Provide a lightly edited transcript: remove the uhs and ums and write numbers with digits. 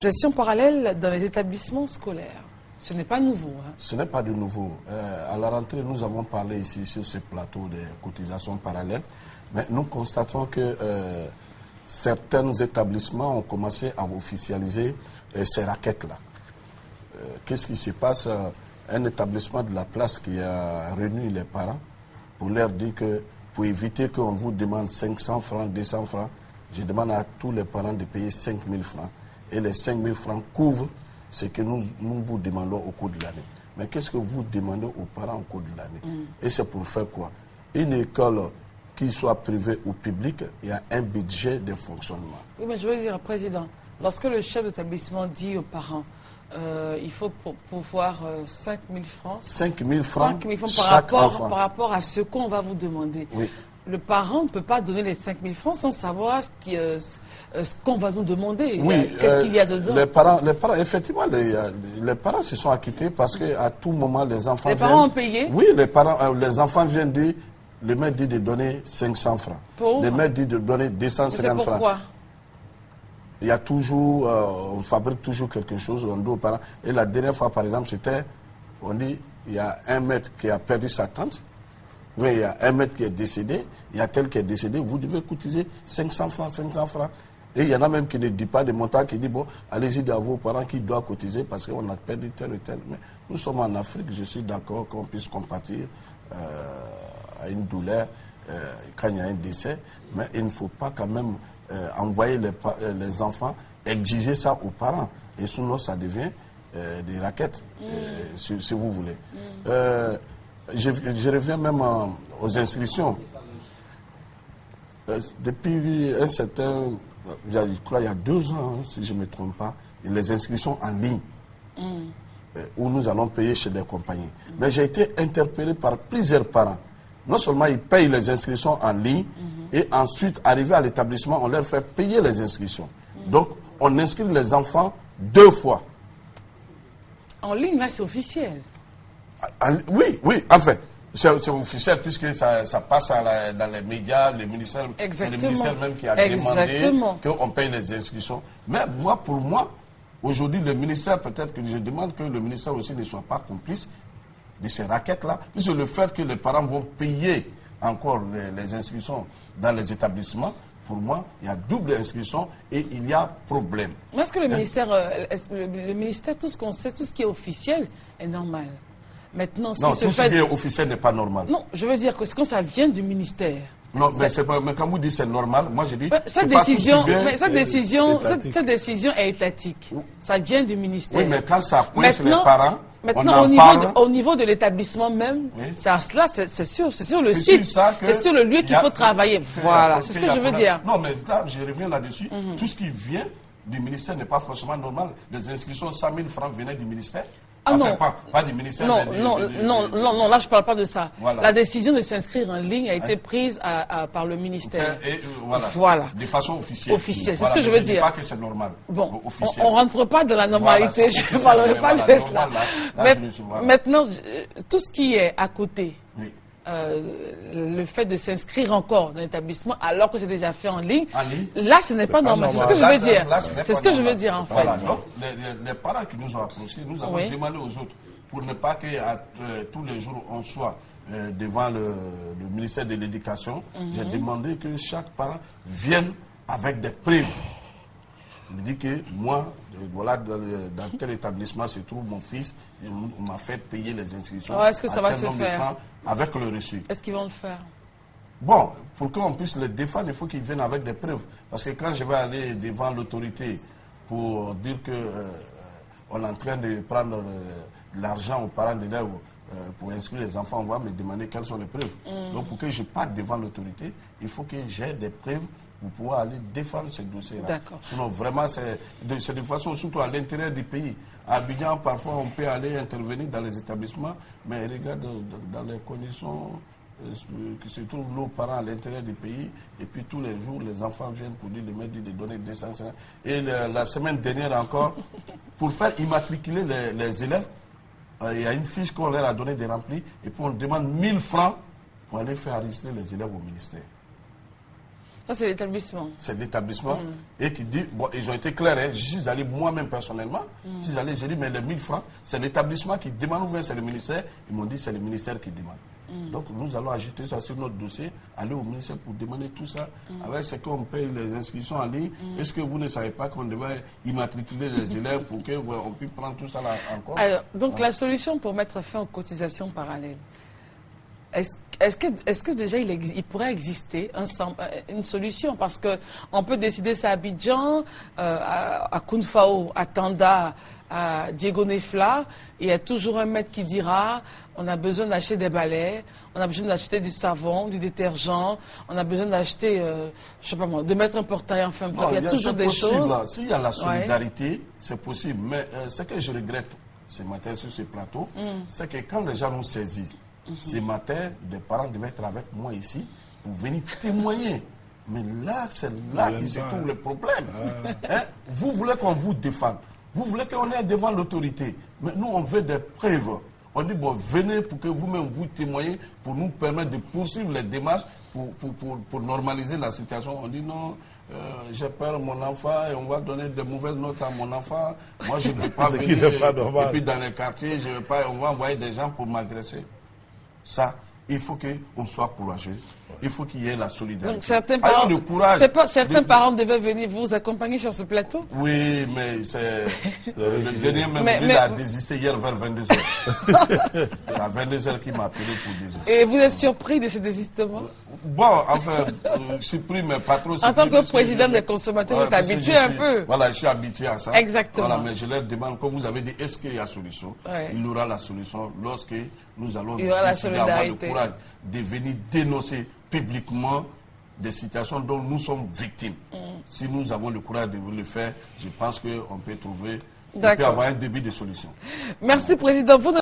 Gestion parallèle dans les établissements scolaires, ce n'est pas nouveau. Hein. Ce n'est pas de nouveau. À la rentrée, nous avons parlé ici sur ce plateau des cotisations parallèles, mais nous constatons que certains établissements ont commencé à officialiser ces raquettes-là. Qu'est-ce qui se passe? Un établissement de la place qui a réuni les parents pour leur dire que pour éviter qu'on vous demande 500 francs, 200 francs, je demande à tous les parents de payer 5 000 francs. Et les 5 000 francs couvrent ce que nous vous demandons au cours de l'année. Mais qu'est-ce que vous demandez aux parents au cours de l'année? Et c'est pour faire quoi? Une école, qu'il soit privée ou publique, il y a un budget de fonctionnement. Oui, mais je veux dire, Président, lorsque le chef d'établissement dit aux parents, il faut pouvoir 5 000 francs. 5 000 francs, 5 000 francs chaque enfant. Par rapport à ce qu'on va vous demander. Oui. Le parent ne peut pas donner les 5 000 francs sans savoir ce qu'on va nous demander. Oui, qu'est-ce qu'il y a dedans? Les parents, effectivement, les parents se sont acquittés parce qu'à tout moment, les enfants parents ont payé? Oui, les enfants viennent dire, le maître dit de donner 500 francs. Le maître dit de donner 250 francs. Pourquoi? Il y a toujours, on fabrique toujours quelque chose, on dit aux parents. Et la dernière fois, par exemple, c'était, on dit, il y a un maître qui a perdu sa tante. Oui, il y a un maître qui est décédé, il y a tel qui est décédé, vous devez cotiser 500 francs, 500 francs. Et il y en a même qui ne dit pas des montants, qui dit, bon, allez-y à vos parents qui doivent cotiser parce qu'on a perdu tel et tel. Mais nous sommes en Afrique, je suis d'accord qu'on puisse compatir à une douleur quand il y a un décès, mais il ne faut pas quand même envoyer les enfants exiger ça aux parents. Et sinon, ça devient des raquettes, si vous voulez. Je reviens même aux inscriptions. Depuis un certain, je crois il y a 2 ans, si je ne me trompe pas, les inscriptions en ligne, où nous allons payer chez des compagnies. Mais j'ai été interpellé par plusieurs parents. Non seulement ils payent les inscriptions en ligne, et ensuite, arrivé à l'établissement, on leur fait payer les inscriptions. Donc, on inscrit les enfants 2 fois. En ligne, là, c'est officiel. Oui, enfin, c'est officiel puisque ça passe dans les médias, le ministère, c'est le ministère même qui a demandé qu'on paye les inscriptions. Mais moi, pour moi, aujourd'hui, le ministère, peut-être que je demande que le ministère aussi ne soit pas complice de ces raquettes-là, puisque le fait que les parents vont payer encore les inscriptions dans les établissements, pour moi, il y a double inscription et il y a problème. Mais est-ce que le ministère, tout ce qu'on sait, tout ce qui est officiel est normal? Maintenant, non, tout ce qui est officiel n'est pas normal. Non, je veux dire que quand ça vient du ministère. Non, mais quand vous dites c'est normal, moi je dis. Cette décision est étatique. Ça vient du ministère. Oui, mais quand ça coince les parents. Maintenant, au niveau de l'établissement même, c'est sur le site, c'est sur le lieu qu'il faut travailler. Voilà, c'est ce que je veux dire. Non, mais là, je reviens là-dessus. Tout ce qui vient du ministère n'est pas forcément normal. Les inscriptions, 100 000 francs venaient du ministère. Ah enfin, non. Pas du ministère. Non, là je ne parle pas de ça. Voilà. La décision de s'inscrire en ligne a été prise par le ministère. Et, voilà. De façon officielle. Officielle, c'est ce que je veux dire. Je ne dis pas que c'est normal. Bon, on ne rentre pas dans la normalité, je ne parlerai pas de cela. Maintenant, tout ce qui est à côté, le fait de s'inscrire encore dans l'établissement alors que c'est déjà fait en ligne, là ce n'est pas normal. C'est ce que je veux dire. C'est ce que je veux dire en fait. Voilà, donc les parents qui nous ont approchés, nous avons demandé aux autres pour ne pas que tous les jours on soit devant le ministère de l'Éducation. J'ai demandé que chaque parent vienne avec des preuves. Il me dit que moi, voilà, dans tel établissement se trouve mon fils, on m'a fait payer les inscriptions. Est-ce que ça va se faire avec le reçu? Est-ce qu'ils vont le faire? Bon, pour qu'on puisse le défendre, il faut qu'ils viennent avec des preuves. Parce que quand je vais aller devant l'autorité pour dire qu'on est en train de prendre l'argent aux parents d'élèves pour inscrire les enfants, on va me demander quelles sont les preuves. Donc pour que je parte devant l'autorité, il faut que j'ai des preuves pour pouvoir aller défendre ce dossier-là. Sinon, vraiment, c'est de façon, surtout à l'intérieur du pays. À Abidjan, parfois, on peut aller intervenir dans les établissements, mais regarde dans les conditions qui se trouvent nos parents à l'intérieur du pays, et puis tous les jours, les enfants viennent pour dire, le maître dit de donner 250. Et la semaine dernière encore, pour faire immatriculer les élèves, il y a une fiche qu'on leur a donné de remplir, et puis on demande 1000 francs pour aller faire enregistrer les élèves au ministère. Ça, c'est l'établissement. C'est l'établissement. Et qui dit, bon, ils ont été clairs, hein, je suis allé moi-même personnellement, je suis allé, j'ai dit, mais les 1000 francs, c'est l'établissement qui demande ou bien c'est le ministère. Ils m'ont dit, c'est le ministère qui demande. Donc nous allons ajouter ça sur notre dossier, aller au ministère pour demander tout ça. Avec ce qu'on paye les inscriptions en ligne, est-ce que vous ne savez pas qu'on devait immatriculer les élèves pour qu'on puisse prendre tout ça là encore? Alors, donc la solution pour mettre fin aux cotisations parallèles, est-ce que déjà il pourrait exister une solution? Parce qu'on peut décider ça à Abidjan, à Kounfao, à Tanda, à Diego Nefla, et il y a toujours un maître qui dira on a besoin d'acheter des balais, on a besoin d'acheter du savon, du détergent, on a besoin d'acheter, je sais pas moi, de mettre un portail, enfin bref, il y a toujours des choses. S'il y a la solidarité, c'est possible. Mais ce que je regrette ce matin sur ce plateau, c'est que quand les gens nous saisissent, ce matin, des parents devaient être avec moi ici pour venir témoigner. Mais là, c'est là qu'il se trouve le problème. Hein? Vous voulez qu'on vous défende. Vous voulez qu'on ait devant l'autorité. Mais nous, on veut des preuves. On dit, bon, venez pour que vous-même vous témoignez, pour nous permettre de poursuivre les démarches, pour normaliser la situation. On dit, non, j'ai peur mon enfant et on va donner de mauvaises notes à mon enfant. Moi, je ne veux pas venir. Et puis dans les quartiers, je veux pas, on va envoyer des gens pour m'agresser. Ça, il faut qu'on soit courageux. Il faut qu'il y ait la solidarité. Donc certains parents, certains parents devaient venir vous accompagner sur ce plateau? Oui, mais c'est le dernier même il a désisté hier vers 22h. C'est à 22h qu'il m'a appelé pour désister. Et vous êtes surpris de ce désistement? Bon, enfin, surpris, mais pas trop surpris. En tant que président des consommateurs, vous êtes habitué un peu. Voilà, je suis habitué à ça. Exactement. Voilà, mais je leur demande, comme vous avez dit, est-ce qu'il y a solution? Il y aura la solution lorsque nous allons décider avoir le courage de venir dénoncer publiquement des situations dont nous sommes victimes. Si nous avons le courage de le faire, je pense qu'on peut trouver, on peut avoir un début de solution. Merci, Président.